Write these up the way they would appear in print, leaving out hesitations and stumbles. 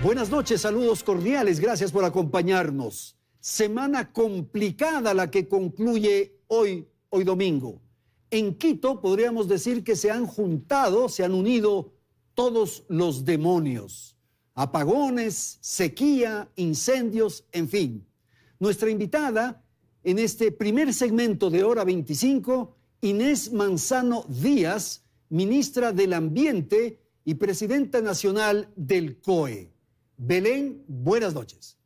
Buenas noches, saludos cordiales, gracias por acompañarnos. Semana complicada la que concluye hoy domingo. En Quito podríamos decir que se han unido todos los demonios. Apagones, sequía, incendios, en fin. Nuestra invitada en este primer segmento de Hora 25, Inés Manzano Díaz, ministra del Ambiente y presidenta nacional del COE. Belén, buenas noches.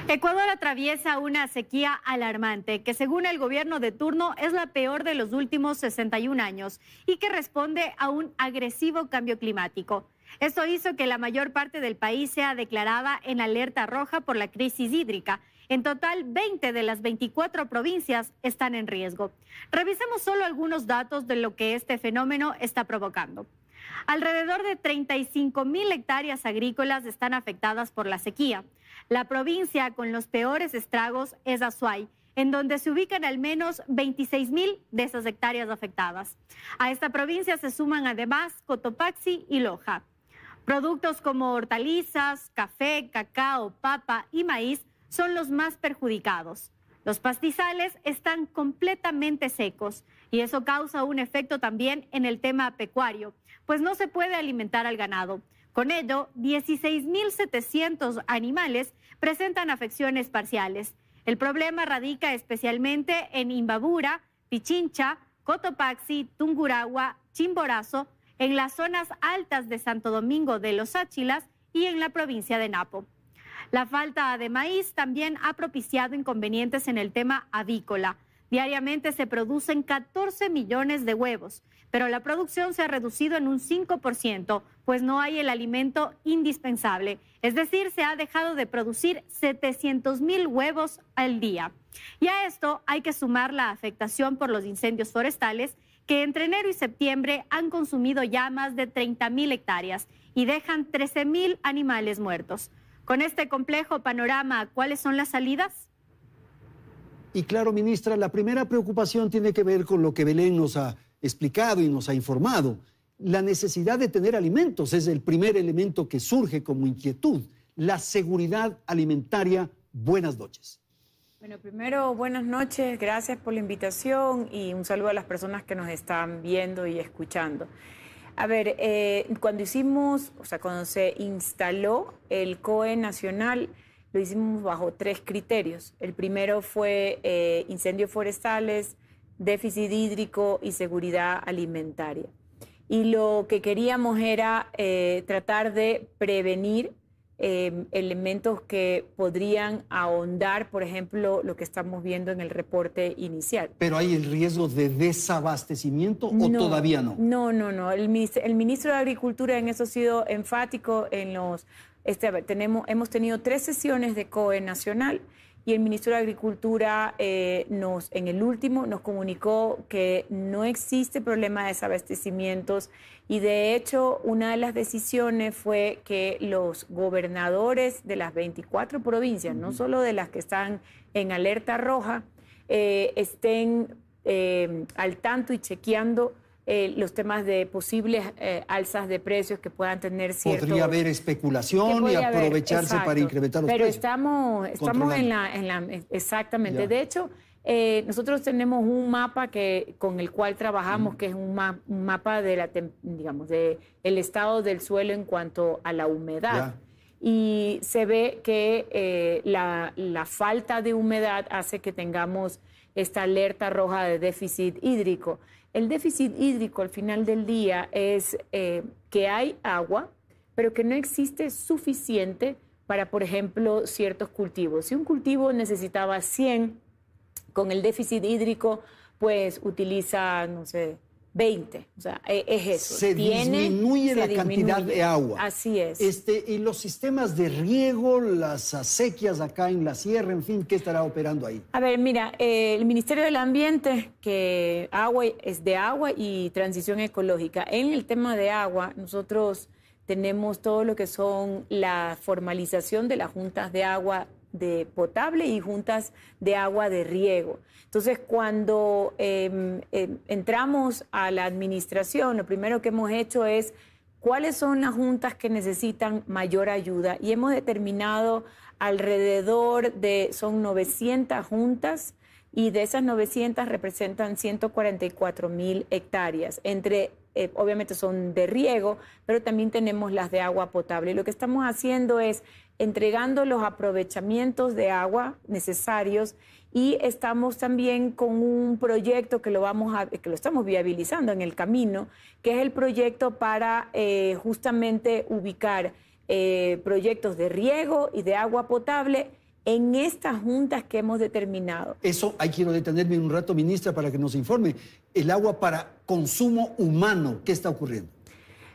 Ecuador atraviesa una sequía alarmante que, según el gobierno de turno, es la peor de los últimos 61 años y que responde a un agresivo cambio climático. Esto hizo que la mayor parte del país sea declarada en alerta roja por la crisis hídrica. En total, 20 de las 24 provincias están en riesgo. Revisemos solo algunos datos de lo que este fenómeno está provocando. Alrededor de 35.000 hectáreas agrícolas están afectadas por la sequía. La provincia con los peores estragos es Azuay, en donde se ubican al menos 26.000 de esas hectáreas afectadas. A esta provincia se suman además Cotopaxi y Loja. Productos como hortalizas, café, cacao, papa y maíz son los más perjudicados. Los pastizales están completamente secos y eso causa un efecto también en el tema pecuario, pues no se puede alimentar al ganado. Con ello, 16.700 animales presentan afecciones parciales. El problema radica especialmente en Imbabura, Pichincha, Cotopaxi, Tungurahua, Chimborazo, en las zonas altas de Santo Domingo de los Áchilas y en la provincia de Napo. La falta de maíz también ha propiciado inconvenientes en el tema avícola. Diariamente se producen 14 millones de huevos, pero la producción se ha reducido en un 5%, pues no hay el alimento indispensable. Es decir, se ha dejado de producir 700.000 huevos al día. Y a esto hay que sumar la afectación por los incendios forestales, que entre enero y septiembre han consumido ya más de 30.000 hectáreas y dejan 13.000 animales muertos. Con este complejo panorama, ¿cuáles son las salidas? Y claro, ministra, la primera preocupación tiene que ver con lo que Belén nos ha explicado y nos ha informado. La necesidad de tener alimentos es el primer elemento que surge como inquietud. La seguridad alimentaria. Buenas noches. Bueno, primero, buenas noches, gracias por la invitación y un saludo a las personas que nos están viendo y escuchando. A ver, cuando se instaló el COE nacional, lo hicimos bajo 3 criterios. El primero fue incendios forestales, déficit hídrico y seguridad alimentaria. Y lo que queríamos era tratar de prevenir elementos que podrían ahondar, por ejemplo, lo que estamos viendo en el reporte inicial. ¿Pero hay el riesgo de desabastecimiento o todavía no? No. El ministro de Agricultura en eso ha sido enfático en los... hemos tenido 3 sesiones de COE nacional y el ministro de Agricultura en el último nos comunicó que no existe problema de desabastecimientos y de hecho una de las decisiones fue que los gobernadores de las 24 provincias, no solo de las que están en alerta roja, estén al tanto y chequeando los temas de posibles alzas de precios que puedan tener cierto... Podría haber especulación y aprovecharse para incrementar los precios. Pero estamos en la exactamente. Ya. De hecho, nosotros tenemos un mapa con el cual trabajamos, que es un mapa de el estado del suelo en cuanto a la humedad. Ya. Y se ve que la falta de humedad hace que tengamos esta alerta roja de déficit hídrico. El déficit hídrico al final del día es que hay agua, pero que no existe suficiente para, por ejemplo, ciertos cultivos. Si un cultivo necesitaba 100, con el déficit hídrico, pues utiliza, 20. O sea, es eso. Se disminuye la cantidad de agua. Así es. Y los sistemas de riego, las acequias acá en la sierra, en fin, ¿qué estará operando ahí? A ver, mira, el Ministerio del Ambiente, que es de agua y transición ecológica. En el tema de agua, nosotros tenemos todo lo que son la formalización de las juntas de agua de potable y juntas de agua de riego. Entonces, cuando entramos a la administración, lo primero que hemos hecho es cuáles son las juntas que necesitan mayor ayuda y hemos determinado alrededor de, son 900 juntas y de esas 900 representan 144,000 hectáreas, obviamente son de riego, pero también tenemos las de agua potable. Y lo que estamos haciendo es entregando los aprovechamientos de agua necesarios y estamos también con un proyecto que lo estamos viabilizando en el camino, que es el proyecto para justamente ubicar proyectos de riego y de agua potable en estas juntas que hemos determinado. Eso, ahí quiero detenerme un rato, ministra, para que nos informe. El agua para consumo humano, ¿qué está ocurriendo?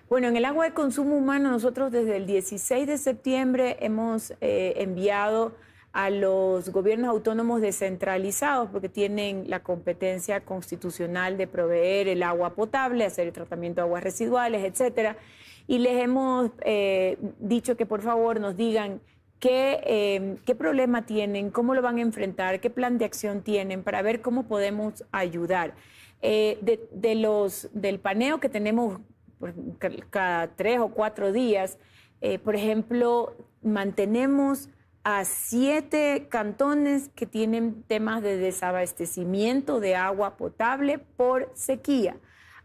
Bueno, en el agua de consumo humano nosotros desde el 16 de septiembre hemos enviado a los gobiernos autónomos descentralizados, porque tienen la competencia constitucional de proveer el agua potable, hacer el tratamiento de aguas residuales, etcétera. Y les hemos dicho que por favor nos digan qué problema tienen, cómo lo van a enfrentar, qué plan de acción tienen para ver cómo podemos ayudar. Del paneo que tenemos cada 3 o 4 días, por ejemplo, mantenemos a 7 cantones que tienen temas de desabastecimiento de agua potable por sequía.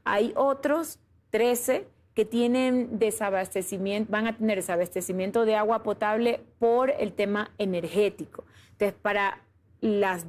Hay otros 13 que tienen desabastecimiento, van a tener desabastecimiento de agua potable por el tema energético. Entonces, para los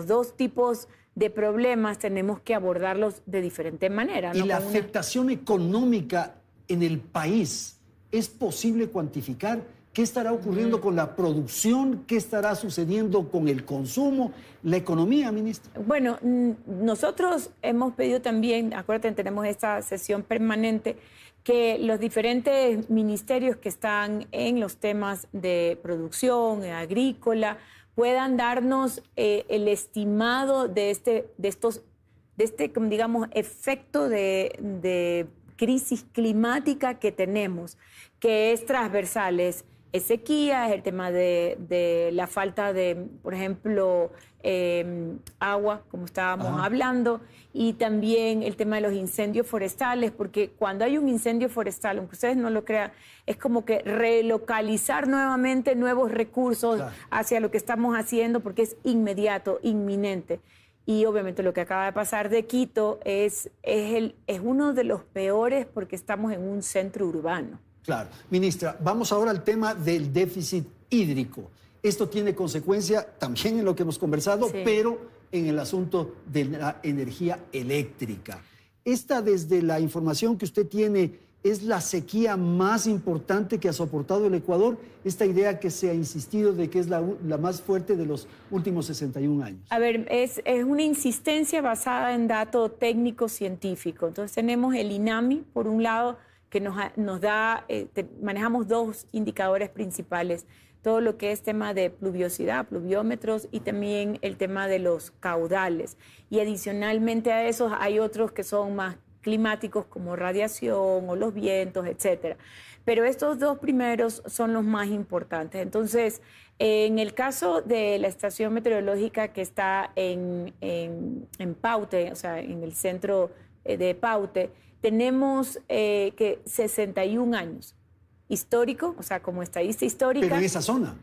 dos tipos de problemas tenemos que abordarlos de diferente manera, ¿no? ¿Y la afectación económica en el país es posible cuantificar? ¿Qué estará ocurriendo con la producción? ¿Qué estará sucediendo con el consumo? ¿La economía, ministra? Bueno, nosotros hemos pedido también, acuérdate, tenemos esta sesión permanente, que los diferentes ministerios que están en los temas de producción, agrícola, puedan darnos el estimado de este, digamos, efecto de crisis climática que tenemos, que es transversal, es sequía, es el tema de la falta de, por ejemplo, agua, como estábamos hablando, y también el tema de los incendios forestales, porque cuando hay un incendio forestal, aunque ustedes no lo crean, es como que relocalizar nuevamente nuevos recursos hacia lo que estamos haciendo, porque es inmediato, inminente. Y obviamente lo que acaba de pasar de Quito es uno de los peores porque estamos en un centro urbano. Claro. Ministra, vamos ahora al tema del déficit hídrico. Esto tiene consecuencia también en lo que hemos conversado, sí, pero en el asunto de la energía eléctrica. Esta, desde la información que usted tiene, es la sequía más importante que ha soportado el Ecuador. Esta idea que se ha insistido de que es la más fuerte de los últimos 61 años. A ver, es una insistencia basada en datos técnicos científicos. Entonces tenemos el INAMI, por un lado, que nos da, manejamos 2 indicadores principales, todo lo que es tema de pluviosidad, pluviómetros, y también el tema de los caudales. Y adicionalmente a esos hay otros que son más climáticos, como radiación o los vientos, etcétera. Pero estos 2 primeros son los más importantes. Entonces, en el caso de la estación meteorológica que está en Paute, o sea, en el centro de Paute, tenemos que 61 años histórico, o sea, como estadística histórica. Pero en esa zona.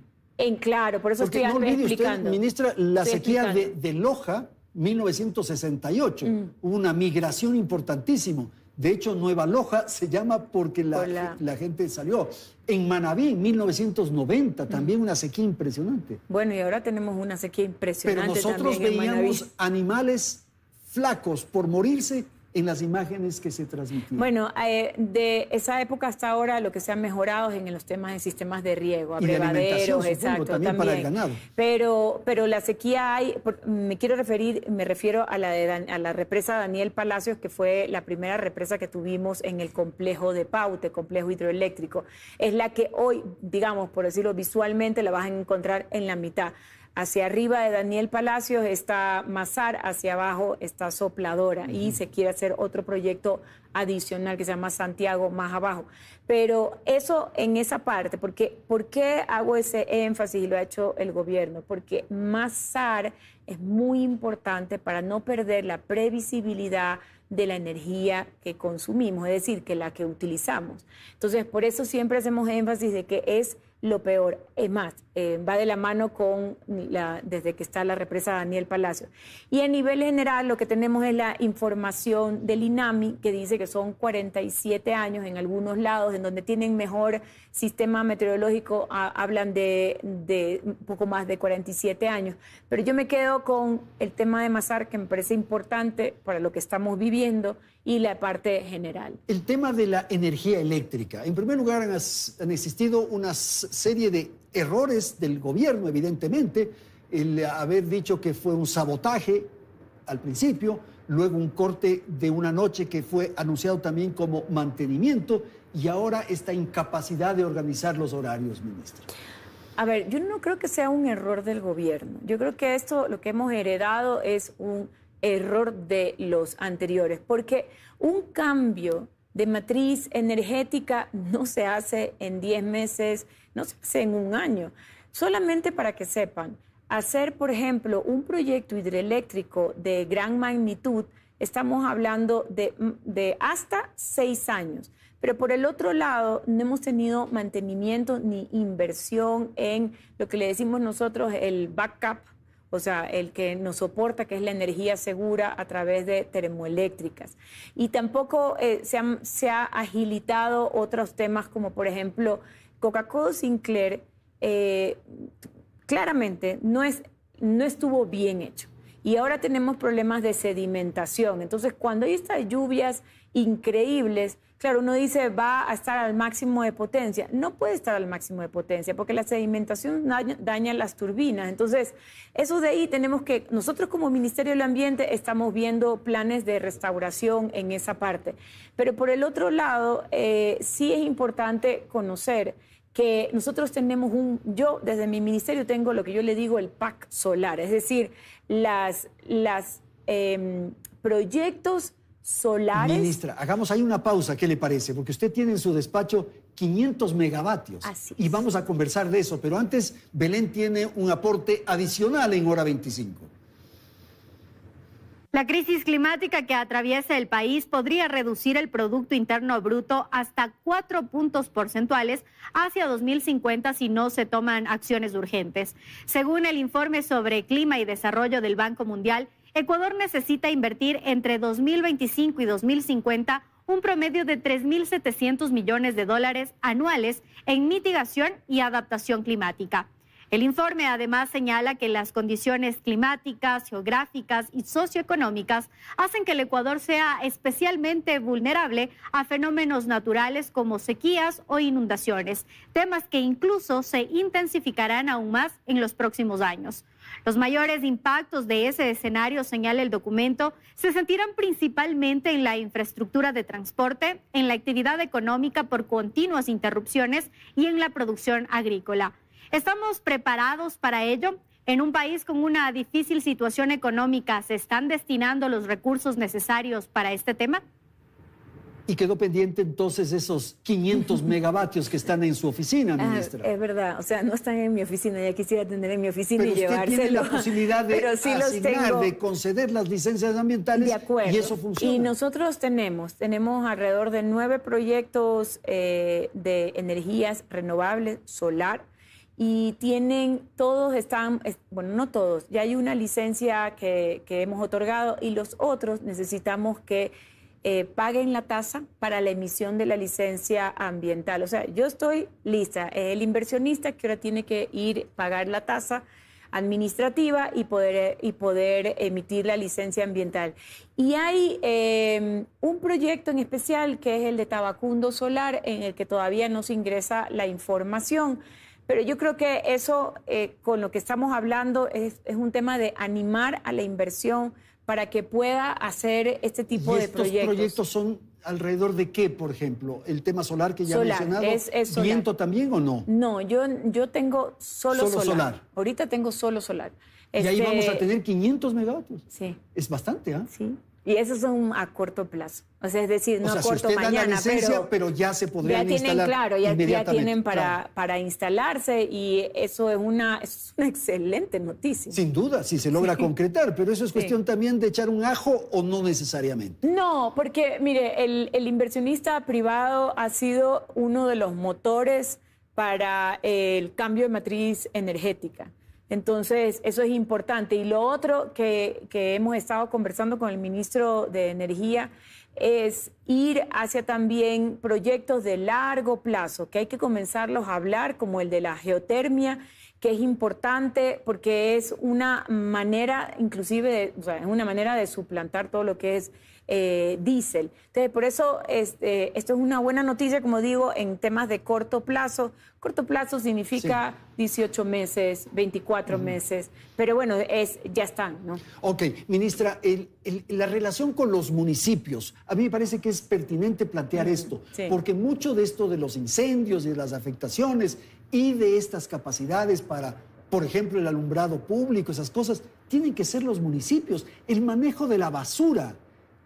Claro, por eso porque estoy explicando. Usted, ministra, la sequía de Loja, 1968, hubo una migración importantísima. De hecho, Nueva Loja se llama porque la gente salió. En Manabí, 1990, también una sequía impresionante. Bueno, y ahora tenemos una sequía impresionante. Pero nosotros veíamos animales flacos por morirse en las imágenes que se transmitían. Bueno, de esa época hasta ahora lo que se ha mejorado es en los temas de sistemas de riego, abrevaderos, exacto, también para el ganado. Pero la sequía me refiero a la represa Daniel Palacios, que fue la primera represa que tuvimos en el complejo de Paute, complejo hidroeléctrico. Es la que hoy, digamos, por decirlo visualmente, la vas a encontrar en la mitad. Hacia arriba de Daniel Palacios está Mazar, hacia abajo está Sopladora y se quiere hacer otro proyecto adicional que se llama Santiago más abajo. Pero eso en esa parte, ¿por qué hago ese énfasis y lo ha hecho el gobierno? Porque Mazar es muy importante para no perder la previsibilidad de la energía que consumimos, es decir, que la que utilizamos. Entonces, por eso siempre hacemos énfasis de que es lo peor. Es más, va de la mano con desde que está la represa Daniel Palacios. Y a nivel general lo que tenemos es la información del INAMI, que dice que son 47 años en algunos lados, en donde tienen mejor sistema meteorológico, hablan de un poco más de 47 años. Pero yo me quedo con el tema de Mazar, que me parece importante para lo que estamos viviendo, y la parte general. El tema de la energía eléctrica. En primer lugar, han existido una serie de errores del gobierno, evidentemente. El haber dicho que fue un sabotaje al principio, luego un corte de una noche que fue anunciado también como mantenimiento, y ahora esta incapacidad de organizar los horarios, ministra. A ver, yo no creo que sea un error del gobierno. Yo creo que esto, lo que hemos heredado, es un error de los anteriores, porque un cambio de matriz energética no se hace en 10 meses, no se hace en un año. Solamente para que sepan, hacer, por ejemplo, un proyecto hidroeléctrico de gran magnitud, estamos hablando de hasta 6 años. Pero por el otro lado, no hemos tenido mantenimiento ni inversión en lo que le decimos nosotros el backup, o sea, el que nos soporta, que es la energía segura a través de termoeléctricas. Y tampoco se ha agilitado otros temas como, por ejemplo, Coca-Cola Sinclair, claramente no estuvo bien hecho. Y ahora tenemos problemas de sedimentación. Entonces, cuando hay estas lluvias increíbles, claro, uno dice va a estar al máximo de potencia. No puede estar al máximo de potencia porque la sedimentación daña las turbinas. Entonces, eso de ahí tenemos que, nosotros como Ministerio del Ambiente estamos viendo planes de restauración en esa parte. Pero por el otro lado, sí es importante conocer que nosotros tenemos yo desde mi ministerio tengo lo que yo le digo el pack solar, es decir, los proyectos solares. Ministra, hagamos ahí una pausa, ¿qué le parece? Porque usted tiene en su despacho 500 megavatios. Así es. Y vamos a conversar de eso, pero antes Belén tiene un aporte adicional en Hora 25. La crisis climática que atraviesa el país podría reducir el Producto Interno Bruto hasta 4 puntos porcentuales hacia 2050 si no se toman acciones urgentes. Según el informe sobre clima y desarrollo del Banco Mundial, Ecuador necesita invertir entre 2025 y 2050 un promedio de 3.700 millones de dólares anuales en mitigación y adaptación climática. El informe además señala que las condiciones climáticas, geográficas y socioeconómicas hacen que el Ecuador sea especialmente vulnerable a fenómenos naturales como sequías o inundaciones, temas que incluso se intensificarán aún más en los próximos años. Los mayores impactos de ese escenario, señala el documento, se sentirán principalmente en la infraestructura de transporte, en la actividad económica por continuas interrupciones y en la producción agrícola. ¿Estamos preparados para ello? En un país con una difícil situación económica, ¿se están destinando los recursos necesarios para este tema? Y quedó pendiente entonces esos 500 megavatios que están en su oficina, ministra. Es verdad, o sea, no están en mi oficina, ya quisiera tener en mi oficina pero y llevárselo. Pero usted tiene la posibilidad de sí asignar, de conceder las licencias ambientales. De acuerdo. Y eso funciona. Y nosotros tenemos alrededor de 9 proyectos de energías renovables, solar, y todos están, bueno, no todos, ya hay una licencia que hemos otorgado y los otros necesitamos que paguen la tasa para la emisión de la licencia ambiental. O sea, yo estoy lista, el inversionista que ahora tiene que ir pagar la tasa administrativa y poder emitir la licencia ambiental. Y hay un proyecto en especial que es el de Tabacundo Solar, en el que todavía no se ingresa la información. Pero yo creo que eso, con lo que estamos hablando, es un tema de animar a la inversión para que pueda hacer este tipo de proyectos. ¿Estos proyectos son alrededor de qué, por ejemplo? ¿El tema solar que ya he mencionado? Es solar. ¿Viento también o no? No, yo tengo solo solar. Ahorita tengo solo solar. Y ahí vamos a tener 500 megavatios. Sí. Es bastante, ¿ah? Sí. Y esos son a corto plazo. O sea, es decir, no a corto si usted mañana, da la licencia, pero ya se podrían instalar ya tienen claro. para instalarse, y eso es una excelente noticia. Sin duda, si se logra concretar, pero eso es cuestión también de echar un ajo o no necesariamente. No, porque mire, el inversionista privado ha sido uno de los motores para el cambio de matriz energética. Entonces, eso es importante. Y lo otro que hemos estado conversando con el ministro de Energía es ir hacia también proyectos de largo plazo, que hay que comenzarlos a hablar, como el de la geotermia, que es importante porque es una manera, inclusive, es una manera de suplantar todo lo que es diésel. Entonces, por eso esto es una buena noticia, como digo, en temas de corto plazo. Corto plazo significa 18 meses, 24 meses, pero bueno, ya están, ¿no? Ok, ministra, la relación con los municipios, a mí me parece que es pertinente plantear esto, porque mucho de esto de los incendios y de las afectaciones y de estas capacidades para, por ejemplo, el alumbrado público, esas cosas, tienen que ser los municipios. El manejo de la basura.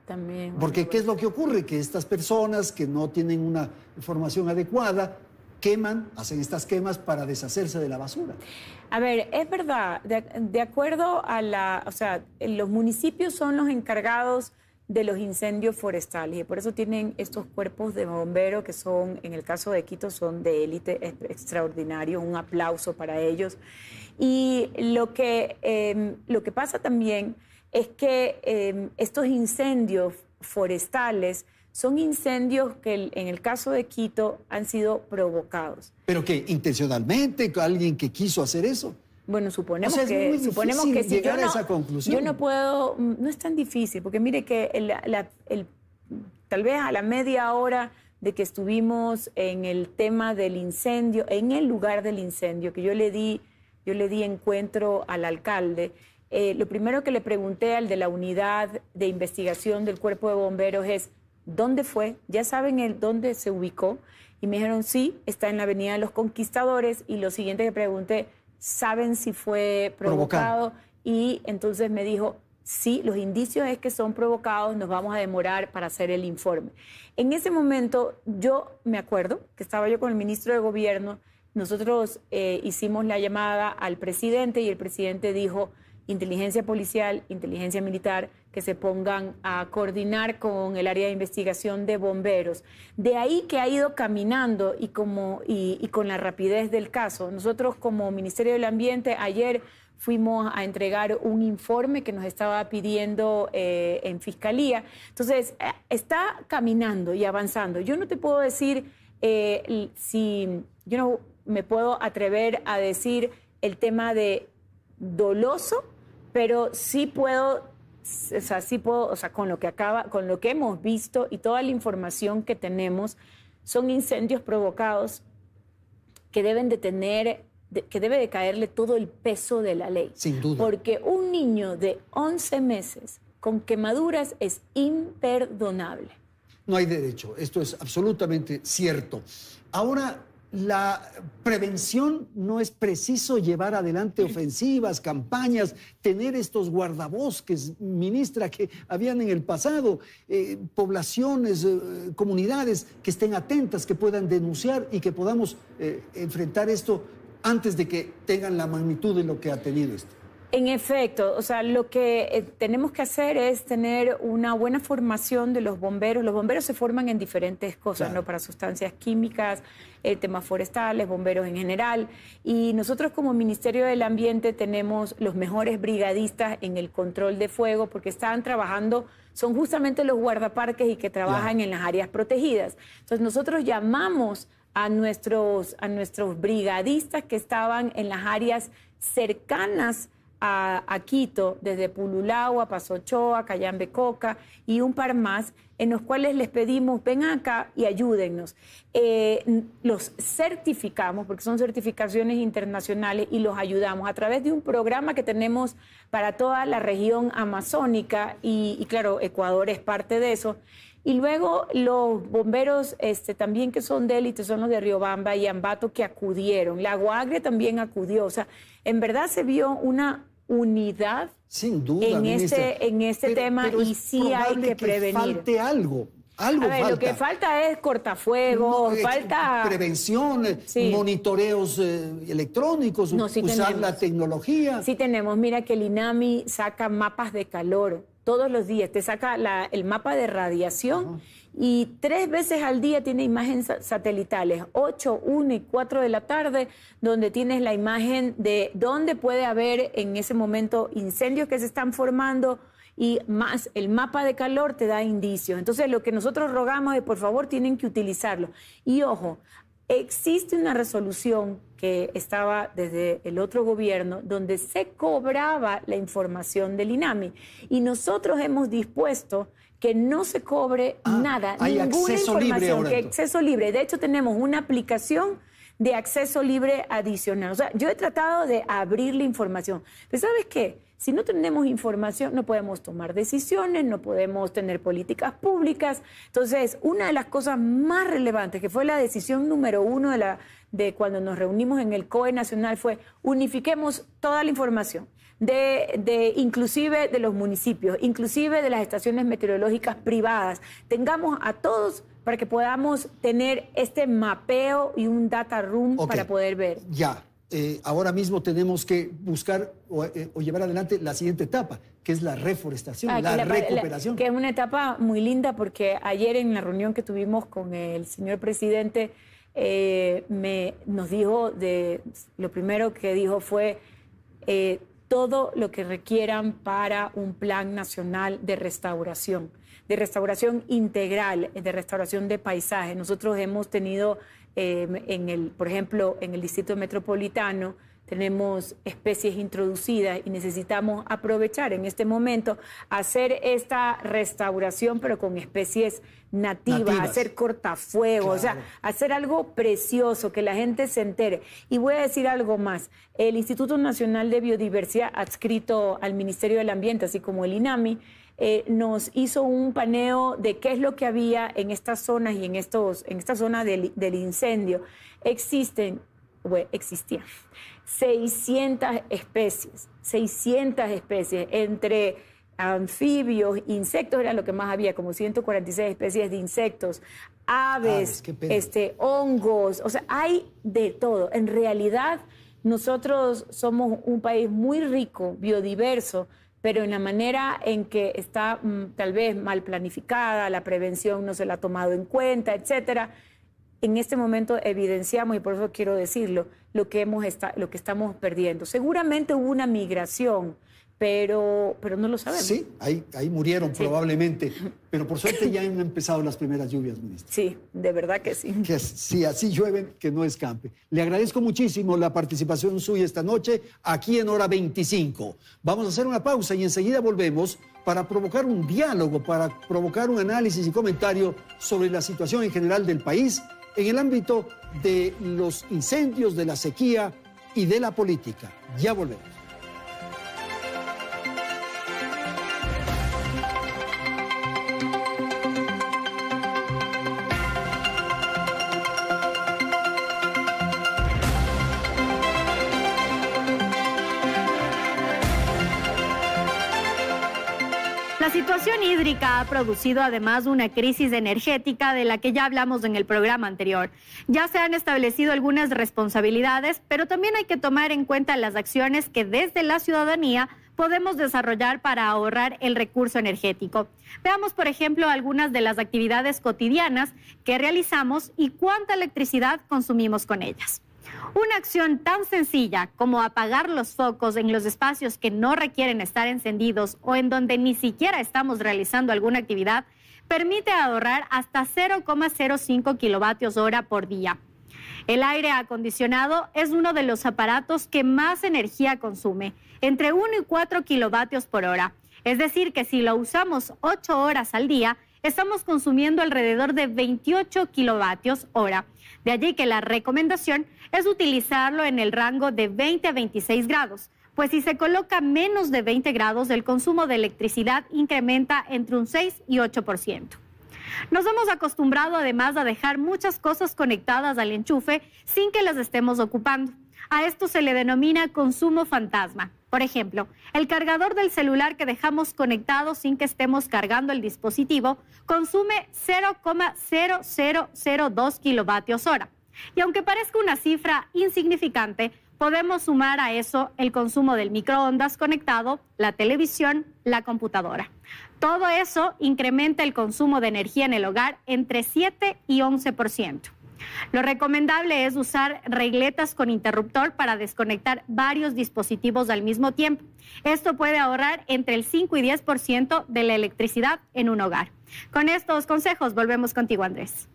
También. Porque ¿qué es lo que ocurre? Que estas personas que no tienen una formación adecuada hacen estas quemas para deshacerse de la basura. A ver, es verdad, de acuerdo a o sea, los municipios son los encargados de los incendios forestales y por eso tienen estos cuerpos de bomberos que son, en el caso de Quito, son de élite, extraordinario, un aplauso para ellos. Y lo que pasa también es que estos incendios forestales son incendios que en el caso de Quito han sido provocados. ¿Pero qué? ¿Intencionalmente? ¿Alguien que quiso hacer eso? Bueno, suponemos es muy difícil si llegar a esa conclusión. Yo no puedo, no es tan difícil, porque mire que tal vez a la media hora de que estuvimos en el tema del incendio, en el lugar del incendio, que yo le di encuentro al alcalde, lo primero que le pregunté al de la unidad de investigación del Cuerpo de Bomberos es ¿dónde fue? ¿Ya saben dónde se ubicó? Y me dijeron, sí, está en la Avenida de los Conquistadores. Y lo siguiente que pregunté, ¿saben si fue provocado? Y entonces me dijo, sí, los indicios es que son provocados, nos vamos a demorar para hacer el informe. En ese momento, yo me acuerdo que estaba yo con el ministro de Gobierno, nosotros hicimos la llamada al presidente y el presidente dijo, inteligencia policial, inteligencia militar, que se pongan a coordinar con el área de investigación de bomberos. De ahí que ha ido caminando y con la rapidez del caso. Nosotros como Ministerio del Ambiente ayer fuimos a entregar un informe que nos estaba pidiendo en Fiscalía. Entonces, está caminando y avanzando. Yo no te puedo decir yo no me puedo atrever a decir el tema de doloso, pero sí puedo, con lo que hemos visto y toda la información que tenemos, son incendios provocados que deben que debe de caerle todo el peso de la ley. Sin duda. Porque un niño de 11 meses con quemaduras es imperdonable. No hay derecho, esto es absolutamente cierto. Ahora, la prevención, no es preciso llevar adelante ofensivas, campañas, tener estos guardabosques, ministra, que habían en el pasado, poblaciones, comunidades que estén atentas, que puedan denunciar y que podamos enfrentar esto antes de que tengan la magnitud de lo que ha tenido esto. En efecto, o sea, lo que tenemos que hacer es tener una buena formación de los bomberos. Los bomberos se forman en diferentes cosas, claro, ¿no? Para sustancias químicas, temas forestales, bomberos en general. Y nosotros como Ministerio del Ambiente tenemos los mejores brigadistas en el control de fuego porque están trabajando, son justamente los guardaparques y que trabajan, claro, en las áreas protegidas. Entonces nosotros llamamos a nuestros brigadistas que estaban en las áreas cercanas a Quito, desde Pululagua, Paso Ochoa, Cayambe-Coca y un par más, en los cuales les pedimos, vengan acá y ayúdennos. Los certificamos, porque son certificaciones internacionales, y los ayudamos a través de un programa que tenemos para toda la región amazónica y claro, Ecuador es parte de eso. Y luego los bomberos también que son de élite son los de Riobamba y Ambato que acudieron. La Guagre también acudió. O sea, en verdad se vio una unidad sin duda, en este tema y sí hay que prevenir. Falte algo. Algo falta. Lo que falta es cortafuegos, falta prevención, monitoreos electrónicos, usar la tecnología. Sí tenemos. Mira que el INAMI saca mapas de calor todos los días. Te saca el mapa de radiación y 3 veces al día tiene imágenes satelitales, 8, 1 y 4 de la tarde, donde tienes la imagen de dónde puede haber en ese momento incendios que se están formando, y más el mapa de calor te da indicios. Entonces lo que nosotros rogamos es, por favor, tienen que utilizarlo. Y ojo, existe una resolución que estaba desde el otro gobierno donde se cobraba la información del INAMI y nosotros hemos dispuesto que no se cobre nada, hay ninguna acceso información, libre ahora, que acceso libre. De hecho, tenemos una aplicación de acceso libre adicional. O sea, yo he tratado de abrir la información. Pero ¿sabes qué? Si no tenemos información, no podemos tomar decisiones, no podemos tener políticas públicas. Entonces, una de las cosas más relevantes, que fue la decisión número 1 de cuando nos reunimos en el COE Nacional, fue unifiquemos toda la información, inclusive de los municipios, inclusive de las estaciones meteorológicas privadas. Tengamos a todos para que podamos tener este mapeo y un data room para poder ver. Ya. Ahora mismo tenemos que buscar o llevar adelante la siguiente etapa, que es la reforestación, la recuperación. Que es una etapa muy linda porque ayer en la reunión que tuvimos con el señor presidente nos dijo, lo primero que dijo fue todo lo que requieran para un plan nacional de restauración integral, de restauración de paisajes. Nosotros hemos tenido por ejemplo, en el Distrito Metropolitano tenemos especies introducidas y necesitamos aprovechar en este momento, hacer esta restauración, pero con especies nativas. Hacer cortafuegos, o sea, hacer algo precioso, que la gente se entere. Y voy a decir algo más. El Instituto Nacional de Biodiversidad, adscrito al Ministerio del Ambiente, así como el INAMI, nos hizo un paneo de qué es lo que había en estas zonas y en esta zona del incendio. Existían 600 especies, entre anfibios, insectos, era lo que más había, como 146 especies de insectos, aves, hongos, o sea, hay de todo. En realidad, nosotros somos un país muy rico, biodiverso, pero en la manera en que está tal vez mal planificada, la prevención no se la ha tomado en cuenta, etcétera. En este momento evidenciamos, y por eso quiero decirlo, lo que estamos perdiendo. Seguramente hubo una migración, pero no lo sabemos. Sí, ahí murieron probablemente, pero por suerte ya han empezado las primeras lluvias, ministra. Sí, de verdad que sí. Que si así llueven, que no escampe. Le agradezco muchísimo la participación suya esta noche aquí en Hora 25. Vamos a hacer una pausa y enseguida volvemos para provocar un diálogo, para provocar un análisis y comentario sobre la situación en general del país en el ámbito de los incendios, de la sequía y de la política. Ya volvemos. La situación hídrica ha producido además una crisis energética de la que ya hablamos en el programa anterior. Ya se han establecido algunas responsabilidades, pero también hay que tomar en cuenta las acciones que desde la ciudadanía podemos desarrollar para ahorrar el recurso energético. Veamos, por ejemplo, algunas de las actividades cotidianas que realizamos y cuánta electricidad consumimos con ellas. Una acción tan sencilla como apagar los focos en los espacios que no requieren estar encendidos o en donde ni siquiera estamos realizando alguna actividad permite ahorrar hasta 0,05 kilovatios hora por día. El aire acondicionado es uno de los aparatos que más energía consume, entre 1 y 4 kilovatios por hora. Es decir, que si lo usamos 8 horas al día, estamos consumiendo alrededor de 28 kilovatios hora. De allí que la recomendación es utilizarlo en el rango de 20 a 26 grados, pues si se coloca menos de 20 grados, el consumo de electricidad incrementa entre un 6 y 8%. Nos hemos acostumbrado además a dejar muchas cosas conectadas al enchufe sin que las estemos ocupando. A esto se le denomina consumo fantasma. Por ejemplo, el cargador del celular que dejamos conectado sin que estemos cargando el dispositivo consume 0,0002 kilovatios hora. Y aunque parezca una cifra insignificante, podemos sumar a eso el consumo del microondas conectado, la televisión, la computadora. Todo eso incrementa el consumo de energía en el hogar entre 7 y 11%. Lo recomendable es usar regletas con interruptor para desconectar varios dispositivos al mismo tiempo. Esto puede ahorrar entre el 5 y 10% de la electricidad en un hogar. Con estos consejos volvemos contigo, Andrés.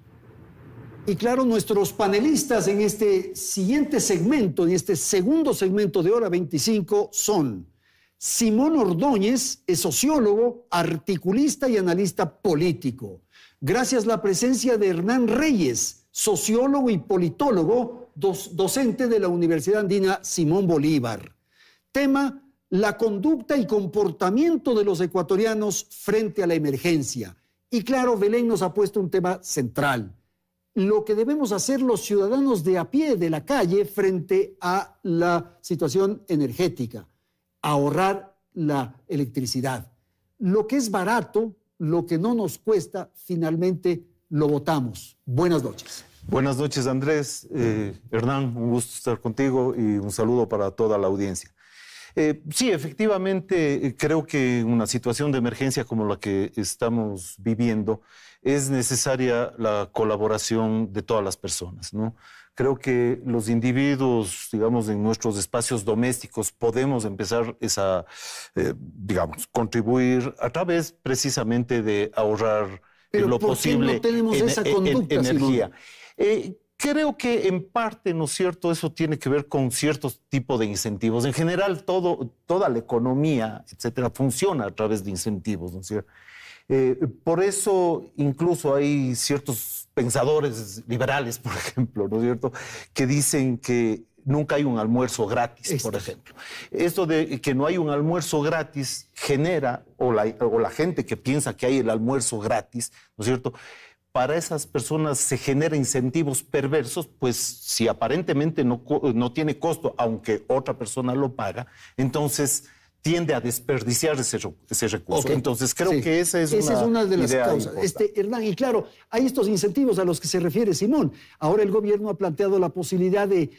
Y claro, nuestros panelistas en este siguiente segmento, en este segundo segmento de Hora 25 son Simón Ordóñez, es sociólogo, articulista y analista político. Gracias a la presencia de Hernán Reyes, sociólogo y politólogo, docente de la Universidad Andina Simón Bolívar. Tema: la conducta y comportamiento de los ecuatorianos frente a la emergencia. Y claro, Belén nos ha puesto un tema central: lo que debemos hacer los ciudadanos de a pie de la calle frente a la situación energética. Ahorrar la electricidad. Lo que es barato, lo que no nos cuesta, finalmente lo votamos. Buenas noches. Buenas noches, Andrés. Hernán, un gusto estar contigo y un saludo para toda la audiencia. Sí, efectivamente, creo que en una situación de emergencia como la que estamos viviendo es necesaria la colaboración de todas las personas, ¿no? Creo que los individuos, digamos, en nuestros espacios domésticos podemos empezar contribuir a través precisamente de ahorrar lo posible no tenemos esa conducta, energía. Creo que en parte, ¿no es cierto?, eso tiene que ver con ciertos tipos de incentivos. En general, toda la economía, etcétera, funciona a través de incentivos, ¿no es cierto? Por eso incluso hay ciertos pensadores liberales, por ejemplo, ¿no es cierto?, que dicen que nunca hay un almuerzo gratis, por ejemplo. Esto de que no hay un almuerzo gratis genera, o la gente que piensa que hay el almuerzo gratis, ¿no es cierto?, para esas personas se generan incentivos perversos, pues si aparentemente no tiene costo, aunque otra persona lo paga, entonces tiende a desperdiciar ese recurso. Okay. Entonces creo que esa es una de las causas. Hernán, y claro, hay estos incentivos a los que se refiere Simón. Ahora el gobierno ha planteado la posibilidad de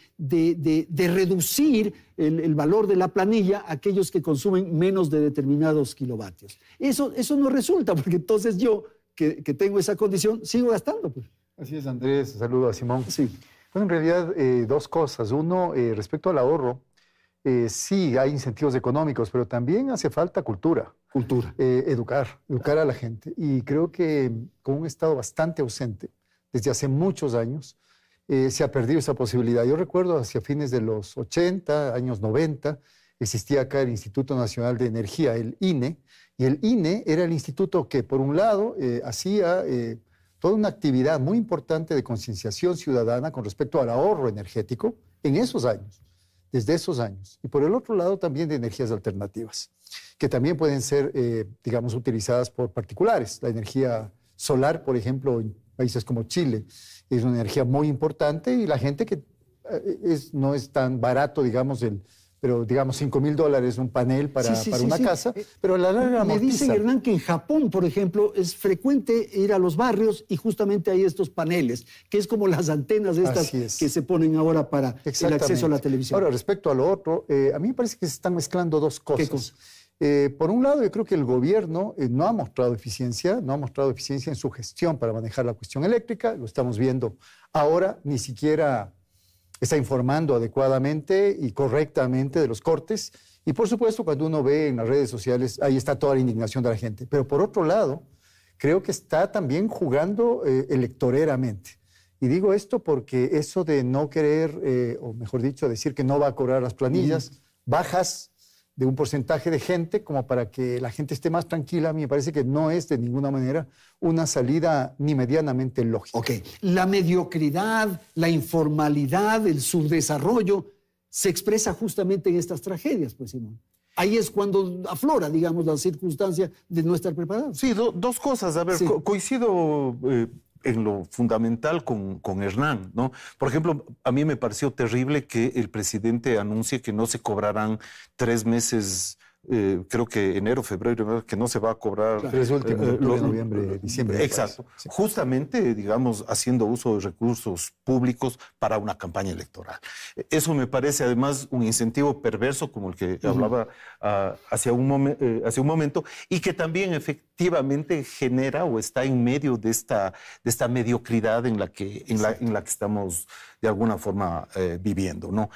reducir el valor de la planilla a aquellos que consumen menos de determinados kilovatios. Eso no resulta, porque entonces yo, que tengo esa condición, sigo gastando. Pues. Así es, Andrés. Saludo a Simón. Sí. Bueno, en realidad, dos cosas. Uno, respecto al ahorro, sí, hay incentivos económicos, pero también hace falta cultura. Educar a la gente. Y creo que con un Estado bastante ausente, desde hace muchos años, se ha perdido esa posibilidad. Yo recuerdo hacia fines de los 80, años 90, existía acá el Instituto Nacional de Energía, el INE, y el INE era el instituto que, por un lado, hacía toda una actividad muy importante de concienciación ciudadana con respecto al ahorro energético en esos años, desde esos años. Y por el otro lado también de energías alternativas, que también pueden ser, digamos, utilizadas por particulares. La energía solar, por ejemplo, en países como Chile, es una energía muy importante y la gente que no es tan barato, digamos, pero digamos $5,000 un panel para una casa, pero a la larga amortiza. Me dicen, Hernán, que en Japón, por ejemplo, es frecuente ir a los barrios y justamente hay estos paneles, que es como las antenas estas que se ponen ahora para el acceso a la televisión. Ahora, respecto a lo otro, a mí me parece que se están mezclando dos cosas. ¿Qué cosa? Por un lado, yo creo que el gobierno no ha mostrado eficiencia en su gestión para manejar la cuestión eléctrica, lo estamos viendo ahora, ni siquiera está informando adecuadamente y correctamente de los cortes. Y por supuesto, cuando uno ve en las redes sociales, ahí está toda la indignación de la gente. Pero por otro lado, creo que está también jugando electoreramente. Y digo esto porque eso de no querer, o mejor dicho, decir que no va a cobrar las planillas bajas de un porcentaje de gente como para que la gente esté más tranquila, a mí me parece que no es de ninguna manera una salida ni medianamente lógica. Ok, la mediocridad, la informalidad, el subdesarrollo, se expresa justamente en estas tragedias, pues, Simón. Ahí es cuando aflora, digamos, la circunstancia de no estar preparados. Sí, dos cosas. A ver, sí. Coincido en lo fundamental con Hernán, ¿no? Por ejemplo, a mí me pareció terrible que el presidente anuncie que no se cobrarán 3 meses, creo que enero, febrero, que no se va a cobrar. Claro. 3 últimos, octubre, noviembre, diciembre. Exacto. Sí. Justamente, digamos, haciendo uso de recursos públicos para una campaña electoral. Eso me parece además un incentivo perverso, como el que hablaba hace un momento, y que también efectivamente genera o está en medio de esta mediocridad en la que estamos de alguna forma viviendo, ¿no?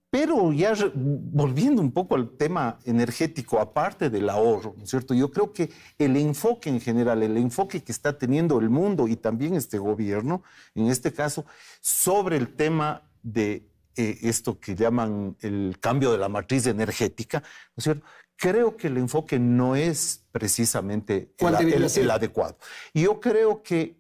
Pero ya volviendo un poco al tema energético, aparte del ahorro, ¿no es cierto? Yo creo que el enfoque en general, el enfoque que está teniendo el mundo y también este gobierno, en este caso, sobre el tema de esto que llaman el cambio de la matriz energética, ¿no es cierto? Creo que el enfoque no es precisamente el adecuado. Y yo creo que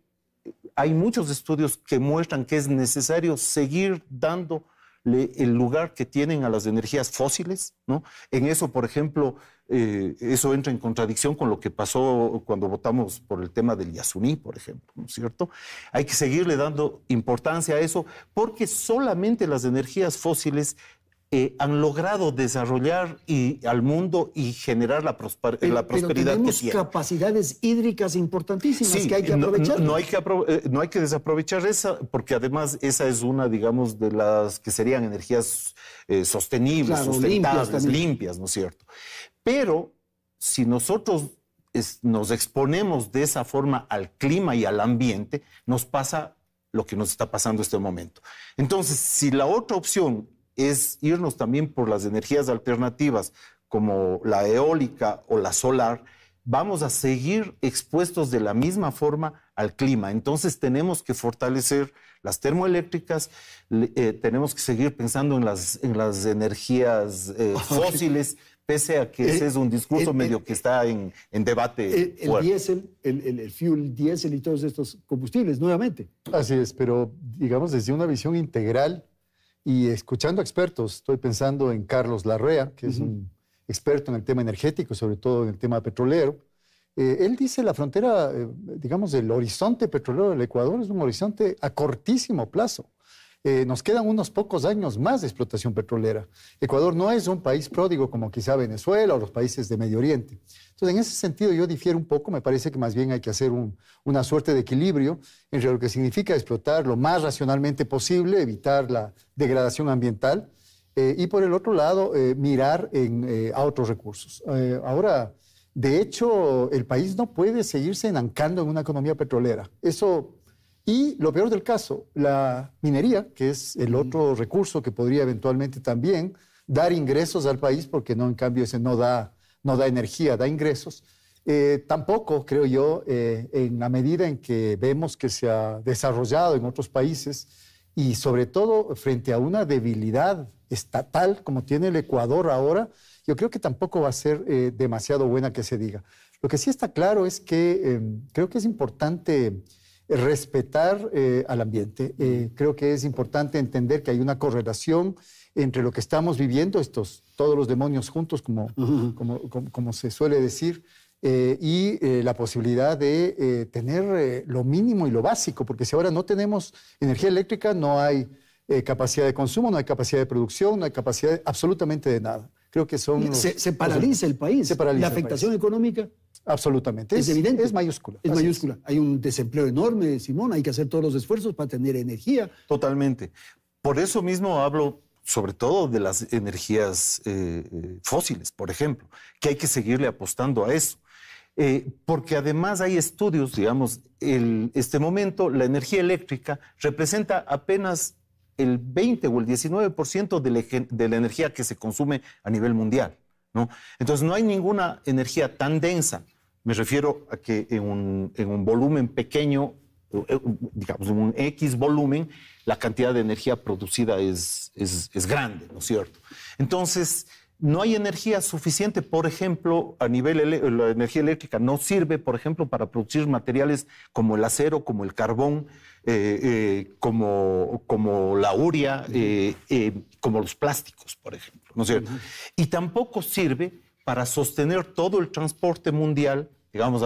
hay muchos estudios que muestran que es necesario seguir dando el lugar que tienen a las energías fósiles, ¿no? En eso, por ejemplo, eso entra en contradicción con lo que pasó cuando votamos por el tema del Yasuní, por ejemplo, ¿no es cierto? Hay que seguirle dando importancia a eso porque solamente las energías fósiles han logrado desarrollar al mundo y generar la prosperidad que tienen. Tenemos capacidades hídricas importantísimas que hay que aprovechar. No hay que desaprovechar esa, porque además esa es una, digamos, de las que serían energías sostenibles, claro, sustentables, limpias, ¿no es cierto? Pero si nosotros nos exponemos de esa forma al clima y al ambiente, nos pasa lo que nos está pasando en este momento. Entonces, si la otra opción es irnos también por las energías alternativas como la eólica o la solar, vamos a seguir expuestos de la misma forma al clima. Entonces tenemos que fortalecer las termoeléctricas, tenemos que seguir pensando en las energías fósiles, pese a que ese es un discurso medio que está en debate. El diésel, el fuel diésel y todos estos combustibles, nuevamente. Así es, pero digamos desde una visión integral. Y escuchando expertos, estoy pensando en Carlos Larrea, que es un experto en el tema energético, sobre todo en el tema petrolero. Él dice la frontera, digamos, del horizonte petrolero del Ecuador es un horizonte a cortísimo plazo. Nos quedan unos pocos años más de explotación petrolera. Ecuador no es un país pródigo como quizá Venezuela o los países de Medio Oriente. Entonces, en ese sentido, yo difiero un poco. Me parece que más bien hay que hacer una suerte de equilibrio entre lo que significa explotar lo más racionalmente posible, evitar la degradación ambiental, y por el otro lado, mirar a otros recursos. Ahora, de hecho, el país no puede seguirse enancando en una economía petrolera. Eso... Y lo peor del caso, la minería, que es el otro recurso que podría eventualmente también dar ingresos al país, porque no, en cambio ese no da energía, da ingresos. Tampoco, creo yo, en la medida en que vemos que se ha desarrollado en otros países y sobre todo frente a una debilidad estatal como tiene el Ecuador ahora, yo creo que tampoco va a ser demasiado buena que se diga. Lo que sí está claro es que creo que es importante respetar al ambiente. Creo que es importante entender que hay una correlación entre lo que estamos viviendo, todos los demonios juntos, como se suele decir, y la posibilidad de tener lo mínimo y lo básico, porque si ahora no tenemos energía eléctrica, no hay capacidad de consumo, no hay capacidad de producción, no hay capacidad absolutamente de nada. Creo que son... Se paraliza el país. La afectación económica... Absolutamente. Es evidente. Es mayúscula. Es mayúscula. Hay un desempleo enorme, Simón. Hay que hacer todos los esfuerzos para tener energía. Totalmente. Por eso mismo hablo sobre todo de las energías fósiles, por ejemplo, que hay que seguirle apostando a eso. Porque además hay estudios, digamos, este momento la energía eléctrica representa apenas el 20 o el 19% de la energía que se consume a nivel mundial, ¿no? Entonces no hay ninguna energía tan densa. Me refiero a que en un volumen pequeño, digamos, en un X volumen, la cantidad de energía producida es grande, ¿no es cierto? Entonces, no hay energía suficiente, por ejemplo, a nivel la energía eléctrica no sirve, por ejemplo, para producir materiales como el acero, como el carbón, como la urea, como los plásticos, por ejemplo, ¿no es cierto? Y tampoco sirve para sostener todo el transporte mundial, digamos,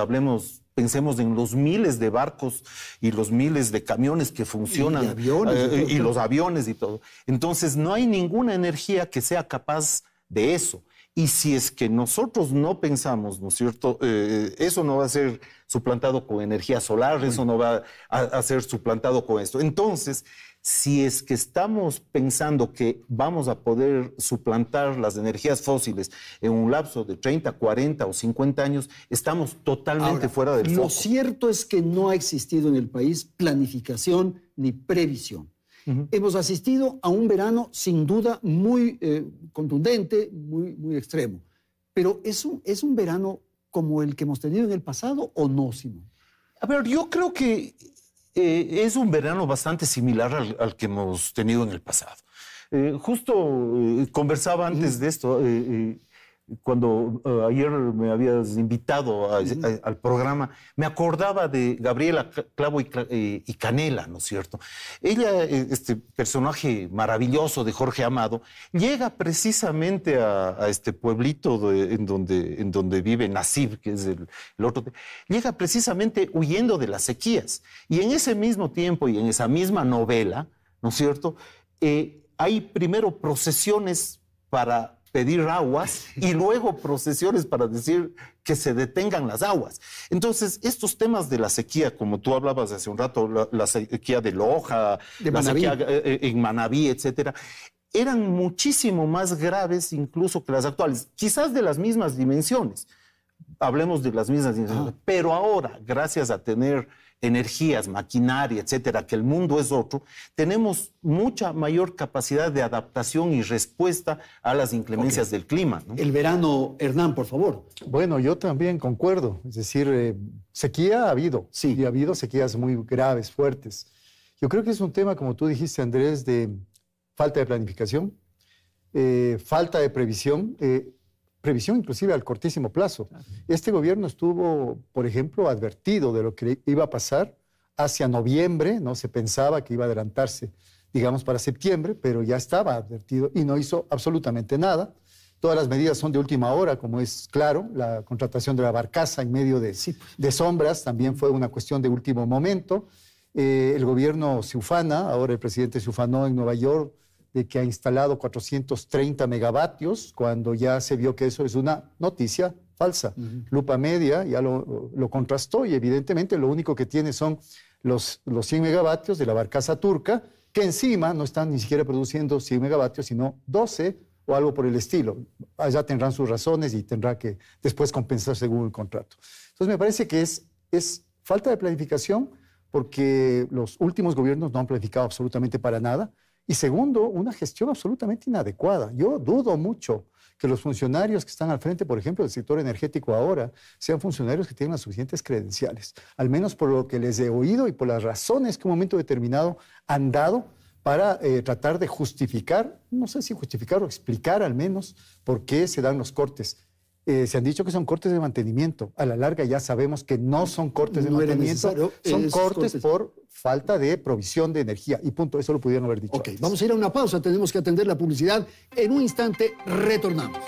pensemos en los miles de barcos y los miles de camiones que funcionan, y los aviones y todo. Entonces, no hay ninguna energía que sea capaz de eso. Y si es que nosotros no pensamos, ¿no es cierto? Eso no va a ser suplantado con energía solar, eso no va a ser suplantado con esto. Entonces, si es que estamos pensando que vamos a poder suplantar las energías fósiles en un lapso de 30, 40 o 50 años, estamos totalmente fuera del foco. Lo cierto es que no ha existido en el país planificación ni previsión. Hemos asistido a un verano sin duda muy contundente, muy extremo. Pero ¿es un verano como el que hemos tenido en el pasado o no, Simón? A ver, yo creo que es un verano bastante similar al que hemos tenido en el pasado. Justo conversaba antes de esto, cuando ayer me habías invitado al programa, me acordaba de Gabriela Clavo y Canela, ¿no es cierto? Ella, este personaje maravilloso de Jorge Amado, llega precisamente a este pueblito en donde vive Nasib, que es el otro. Llega precisamente huyendo de las sequías. Y en ese mismo tiempo y en esa misma novela, ¿no es cierto? Hay primero procesiones para pedir aguas y luego procesiones para decir que se detengan las aguas. Entonces, estos temas de la sequía, como tú hablabas hace un rato, la sequía de Loja, la sequía en Manabí, etcétera, eran muchísimo más graves incluso que las actuales, quizás de las mismas dimensiones. Hablemos de las mismas dimensiones. Pero ahora, gracias a tener energías, maquinaria, etcétera, que el mundo es otro, tenemos mucha mayor capacidad de adaptación y respuesta a las inclemencias del clima, ¿no? El verano, Hernán, por favor. Bueno, yo también concuerdo. Es decir, sequía ha habido. Sí. Y ha habido sequías muy graves, fuertes. Yo creo que es un tema, como tú dijiste, Andrés, de falta de planificación, falta de previsión, previsión inclusive al cortísimo plazo. Este gobierno estuvo, por ejemplo, advertido de lo que iba a pasar hacia noviembre, no se pensaba que iba a adelantarse, digamos, para septiembre, pero ya estaba advertido y no hizo absolutamente nada. Todas las medidas son de última hora, como es claro. La contratación de la barcaza en medio de sombras también fue una cuestión de último momento. El gobierno se ufana, ahora el presidente se ufanó en Nueva York, de que ha instalado 430 megavatios, cuando ya se vio que eso es una noticia falsa. Lupa Media ya lo contrastó y evidentemente lo único que tiene son los 100 megavatios de la barcaza turca, que encima no están ni siquiera produciendo 100 megavatios, sino 12 o algo por el estilo. Allá tendrán sus razones y tendrá que después compensar según el contrato. Entonces me parece que es falta de planificación, porque los últimos gobiernos no han planificado absolutamente para nada. Y segundo, una gestión absolutamente inadecuada. Yo dudo mucho que los funcionarios que están al frente, por ejemplo, del sector energético ahora, sean funcionarios que tengan las suficientes credenciales, al menos por lo que les he oído y por las razones que en un momento determinado han dado para tratar de justificar, no sé si justificar o explicar al menos por qué se dan los cortes. Se han dicho que son cortes de mantenimiento. A la larga ya sabemos que no son cortes de mantenimiento, son cortes por falta de provisión de energía. Y punto, eso lo pudieron haber dicho antes. Vamos a ir a una pausa, tenemos que atender la publicidad. En un instante retornamos.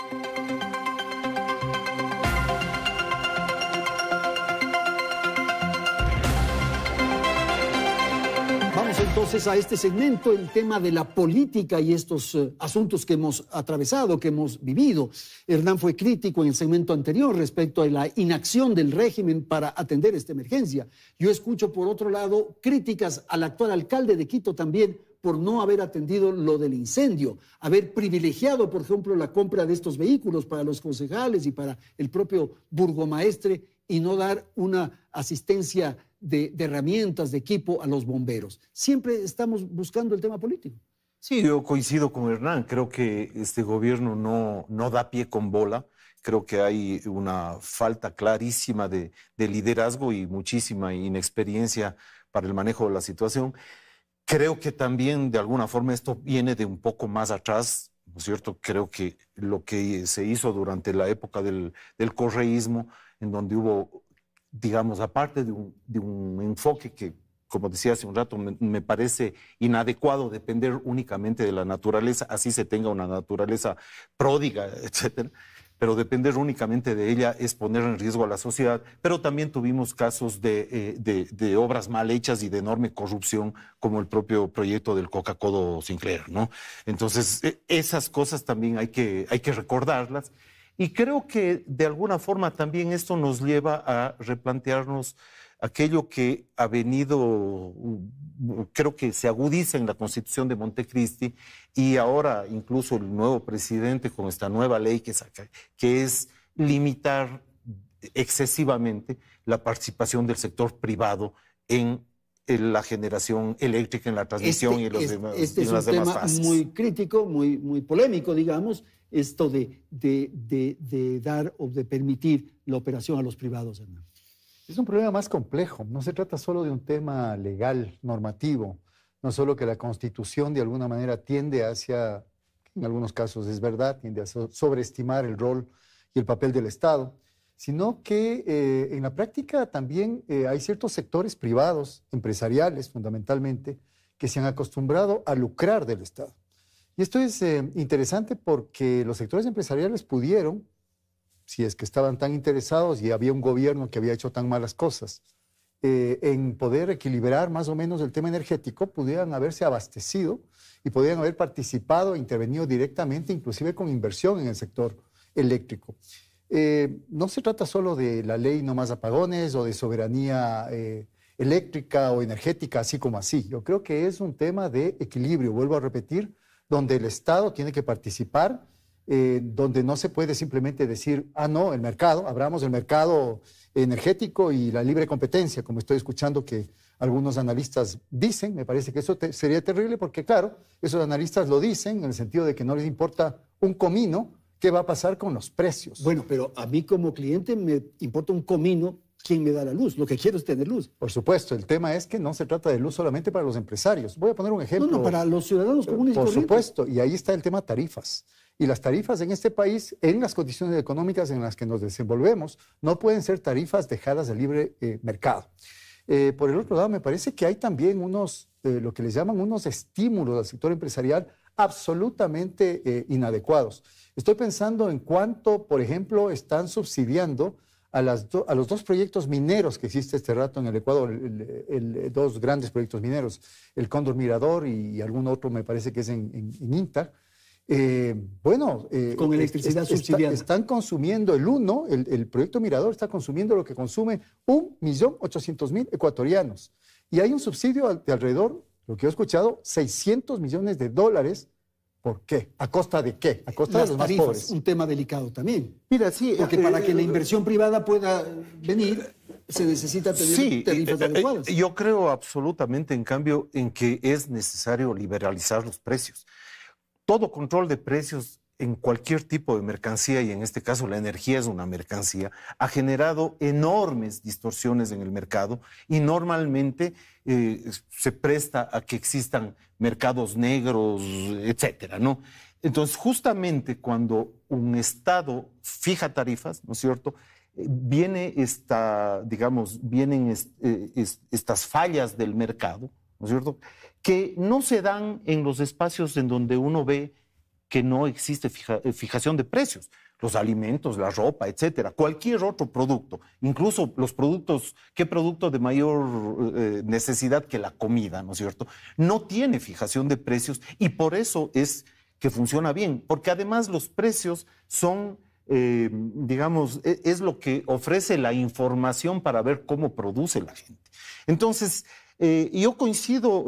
Vamos entonces a este segmento, el tema de la política y estos asuntos que hemos atravesado, que hemos vivido. Hernán fue crítico en el segmento anterior respecto a la inacción del régimen para atender esta emergencia. Yo escucho, por otro lado, críticas al actual alcalde de Quito también por no haber atendido lo del incendio, haber privilegiado, por ejemplo, la compra de estos vehículos para los concejales y para el propio burgomaestre y no dar una asistencia de herramientas, de equipo a los bomberos. Siempre estamos buscando el tema político. Sí, yo coincido con Hernán. Creo que este gobierno no da pie con bola. Creo que hay una falta clarísima de liderazgo y muchísima inexperiencia para el manejo de la situación. Creo que también, de alguna forma, esto viene de un poco más atrás. ¿no es cierto? Creo que lo que se hizo durante la época del correísmo, en donde hubo, digamos, aparte de un enfoque que, como decía hace un rato, me parece inadecuado depender únicamente de la naturaleza, así se tenga una naturaleza pródiga, etcétera, pero depender únicamente de ella es poner en riesgo a la sociedad. Pero también tuvimos casos de obras mal hechas y de enorme corrupción, como el propio proyecto del Coca-Cola Sinclair, ¿no? Entonces, esas cosas también hay que recordarlas. Y creo que de alguna forma también esto nos lleva a replantearnos aquello que ha venido, creo que se agudiza en la Constitución de Montecristi, y ahora incluso el nuevo presidente con esta nueva ley que saca, que es limitar excesivamente la participación del sector privado en la generación eléctrica, en la transmisión y los demás. Este es un tema muy crítico, muy polémico, digamos, esto de dar o de permitir la operación a los privados, Hernán. Es un problema más complejo. No se trata solo de un tema legal, normativo. No solo que la Constitución de alguna manera tiende hacia, en algunos casos es verdad, tiende a sobreestimar el rol y el papel del Estado, sino que en la práctica también hay ciertos sectores privados, empresariales fundamentalmente, que se han acostumbrado a lucrar del Estado. Y esto es interesante porque los sectores empresariales pudieron, si es que estaban tan interesados y había un gobierno que había hecho tan malas cosas, en poder equilibrar más o menos el tema energético, pudieran haberse abastecido y podrían haber participado e intervenido directamente, inclusive con inversión en el sector eléctrico. No se trata solo de la ley no más apagones o de soberanía eléctrica o energética, así como así. Yo creo que es un tema de equilibrio, vuelvo a repetir, donde el Estado tiene que participar, donde no se puede simplemente decir, no, el mercado, abramos el mercado energético y la libre competencia, como estoy escuchando que algunos analistas dicen. Me parece que eso sería terrible porque, claro, esos analistas lo dicen en el sentido de que no les importa un comino qué va a pasar con los precios. Bueno, pero a mí como cliente me importa un comino quién me da la luz. Lo que quiero es tener luz. Por supuesto, el tema es que no se trata de luz solamente para los empresarios. Voy a poner un ejemplo. No, para los ciudadanos comunes y corrientes. Por supuesto, y ahí está el tema tarifas. Y las tarifas en este país, en las condiciones económicas en las que nos desenvolvemos, no pueden ser tarifas dejadas de libre mercado. Por el otro lado, me parece que hay también unos, lo que les llaman unos estímulos al sector empresarial absolutamente inadecuados. Estoy pensando en cuánto, por ejemplo, están subsidiando a los dos proyectos mineros que existe este rato en el Ecuador, dos grandes proyectos mineros, el Cóndor Mirador y algún otro, me parece que es en INTA. Con electricidad subsidiada. Están consumiendo el proyecto Mirador está consumiendo lo que consume 1.800.000 ecuatorianos. Y hay un subsidio de alrededor, lo que he escuchado, $600 millones. ¿Por qué? ¿A costa de qué? A costa de los más pobres. Un tema delicado también. Mira, sí. Porque para que la inversión privada pueda venir, se necesita tener tarifas adecuadas. Yo creo absolutamente, en cambio, en que es necesario liberalizar los precios. Todo control de precios en cualquier tipo de mercancía, y en este caso la energía es una mercancía, ha generado enormes distorsiones en el mercado y normalmente se presta a que existan mercados negros, etcétera, ¿no? Entonces, justamente cuando un Estado fija tarifas, ¿no es cierto?, vienen estas fallas del mercado, ¿no es cierto?, que no se dan en los espacios en donde uno ve que no existe fijación de precios. Los alimentos, la ropa, etcétera, cualquier otro producto, incluso los productos, ¿qué producto de mayor necesidad que la comida, ¿no es cierto?, no tiene fijación de precios, y por eso es que funciona bien, porque además los precios son, es lo que ofrece la información para ver cómo produce la gente. Entonces, yo coincido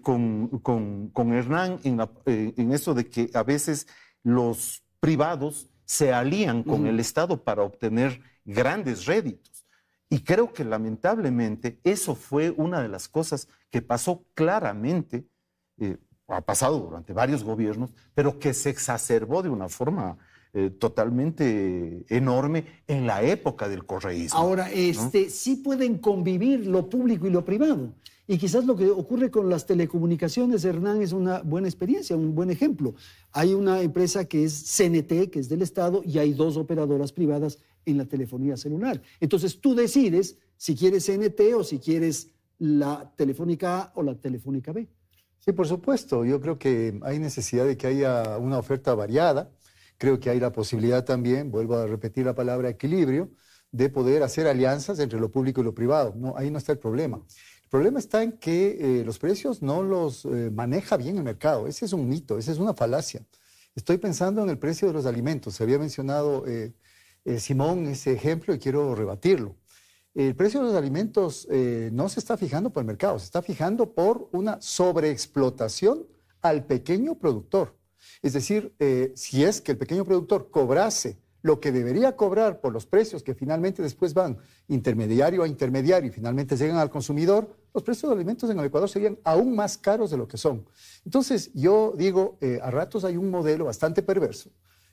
con Hernán en eso de que a veces los privados se alían con el Estado para obtener grandes réditos. Y creo que lamentablemente eso fue una de las cosas que pasó claramente, ha pasado durante varios gobiernos, pero que se exacerbó de una forma totalmente enorme en la época del correísmo. Ahora, ¿no? sí pueden convivir lo público y lo privado. Y quizás lo que ocurre con las telecomunicaciones, Hernán, es una buena experiencia, un buen ejemplo. Hay una empresa que es CNT, que es del Estado, y hay 2 operadoras privadas en la telefonía celular. Entonces tú decides si quieres CNT o si quieres la Telefónica A o la Telefónica B. Sí, por supuesto. Yo creo que hay necesidad de que haya una oferta variada. Creo que hay la posibilidad también, vuelvo a repetir la palabra equilibrio, de poder hacer alianzas entre lo público y lo privado. No, ahí no está el problema. El problema está en que los precios no los maneja bien el mercado. Ese es un mito, esa es una falacia. Estoy pensando en el precio de los alimentos. Se había mencionado, Simón, ese ejemplo y quiero rebatirlo. El precio de los alimentos no se está fijando por el mercado, se está fijando por una sobreexplotación al pequeño productor. Es decir, si es que el pequeño productor cobrase lo que debería cobrar por los precios que finalmente después van intermediario a intermediario y finalmente llegan al consumidor, los precios de alimentos en el Ecuador serían aún más caros de lo que son. Entonces, yo digo, a ratos hay un modelo bastante perverso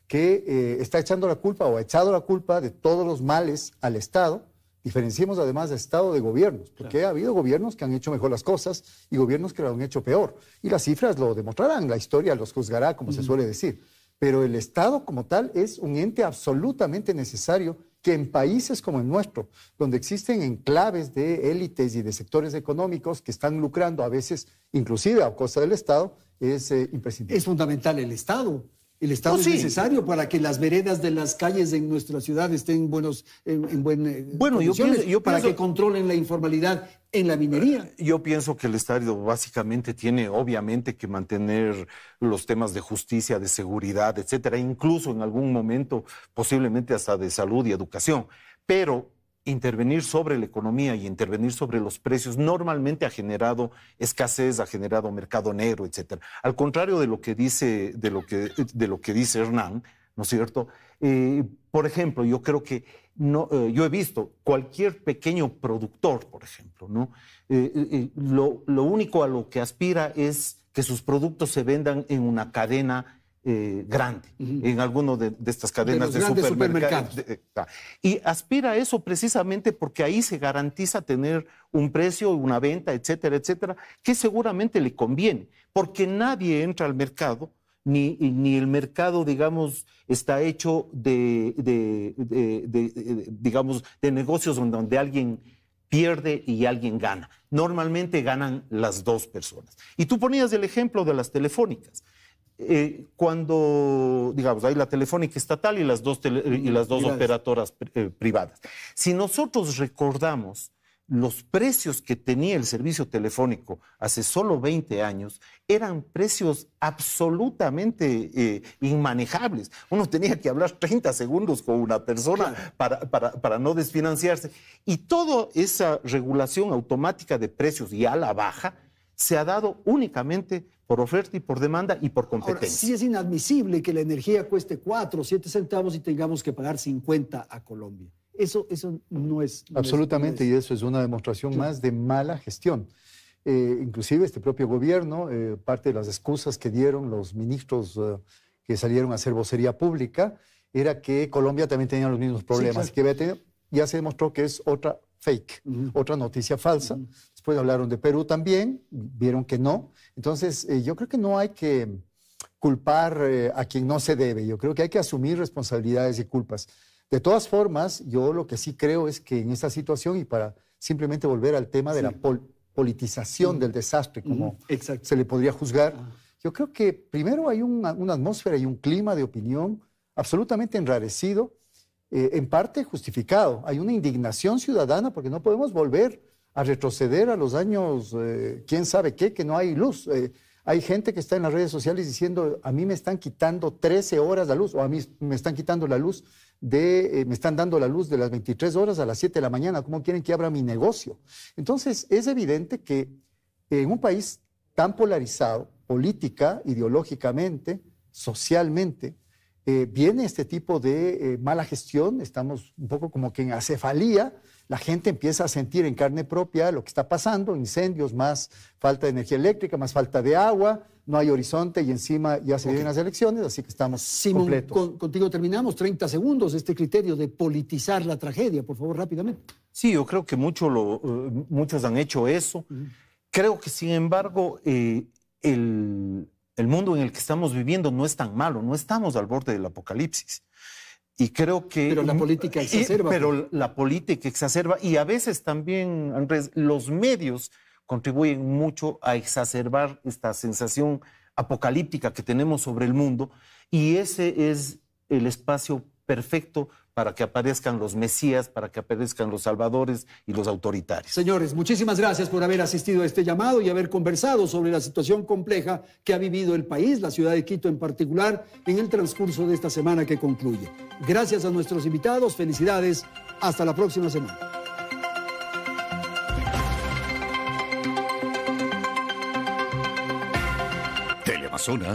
que está echando la culpa o ha echado la culpa de todos los males al Estado. Diferenciemos además de Estado de gobiernos, porque ha habido gobiernos que han hecho mejor las cosas y gobiernos que lo han hecho peor. Y las cifras lo demostrarán, la historia los juzgará, como se suele decir. Pero el Estado como tal es un ente absolutamente necesario que en países como el nuestro, donde existen enclaves de élites y de sectores económicos que están lucrando a veces, inclusive a costa del Estado, es imprescindible. Es fundamental el Estado. El Estado es necesario para que las veredas de las calles en nuestra ciudad estén en buenas condiciones, para que controlen la informalidad en la minería. Yo pienso que el Estado básicamente tiene obviamente que mantener los temas de justicia, de seguridad, etcétera, incluso en algún momento posiblemente hasta de salud y educación, pero intervenir sobre la economía y intervenir sobre los precios normalmente ha generado escasez, ha generado mercado negro, etcétera. Al contrario de lo que dice, de lo que dice Hernán, ¿no es cierto? Por ejemplo, yo creo que yo he visto cualquier pequeño productor, por ejemplo, ¿no? Lo único a lo que aspira es que sus productos se vendan en una cadena grande, en alguno de estas cadenas de supermercados. Y aspira a eso precisamente porque ahí se garantiza tener un precio, una venta, etcétera, etcétera, que seguramente le conviene, porque nadie entra al mercado, ni el mercado, digamos, está hecho digamos, de negocios donde alguien pierde y alguien gana. Normalmente ganan las 2 personas. Y tú ponías el ejemplo de las telefónicas. Cuando, digamos, hay la telefónica estatal y las dos operadoras privadas. Si nosotros recordamos los precios que tenía el servicio telefónico hace solo 20 años, eran precios absolutamente inmanejables. Uno tenía que hablar 30 segundos con una persona para no desfinanciarse. Y toda esa regulación automática de precios y a la baja se ha dado únicamente por oferta y por demanda y por competencia. Ahora, sí es inadmisible que la energía cueste 4 o 7 centavos y tengamos que pagar 50 a Colombia. Eso no es... Absolutamente, y eso es una demostración más de mala gestión. Inclusive este propio gobierno, parte de las excusas que dieron los ministros que salieron a hacer vocería pública, era que Colombia también tenía los mismos problemas. Sí, claro. Ya se demostró que es otra fake, otra noticia falsa. Después hablaron de Perú también, vieron que no. Entonces, yo creo que no hay que culpar a quien no se debe. Yo creo que hay que asumir responsabilidades y culpas. De todas formas, yo lo que sí creo es que en esta situación, y para simplemente volver al tema de la politización del desastre, como se le podría juzgar, yo creo que primero hay una atmósfera y un clima de opinión absolutamente enrarecido, en parte justificado. Hay una indignación ciudadana porque no podemos volver a retroceder a los años, quién sabe qué, que no hay luz. Hay gente que está en las redes sociales diciendo, a mí me están quitando 13 horas la luz, o a mí me están quitando la luz me están dando la luz de las 23 horas a las 7 de la mañana. ¿Cómo quieren que abra mi negocio? Entonces, es evidente que en un país tan polarizado, política, ideológicamente, socialmente, viene este tipo de mala gestión. Estamos un poco como que en acefalía. La gente empieza a sentir en carne propia lo que está pasando, incendios, más falta de energía eléctrica, más falta de agua, no hay horizonte y encima ya se vienen las elecciones, así que estamos Simón, completos. Contigo terminamos, 30 segundos, este criterio de politizar la tragedia, por favor, rápidamente. Sí, yo creo que muchos han hecho eso. Creo que, sin embargo, el mundo en el que estamos viviendo no es tan malo, no estamos al borde del apocalipsis. Y creo que... Pero la política exacerba. Pero la política exacerba, y a veces también, Andrés, los medios contribuyen mucho a exacerbar esta sensación apocalíptica que tenemos sobre el mundo, y ese es el espacio perfecto para que aparezcan los mesías, para que aparezcan los salvadores y los autoritarios. Señores, muchísimas gracias por haber asistido a este llamado y haber conversado sobre la situación compleja que ha vivido el país, la ciudad de Quito en particular, en el transcurso de esta semana que concluye. Gracias a nuestros invitados, felicidades, hasta la próxima semana. Teleamazonas.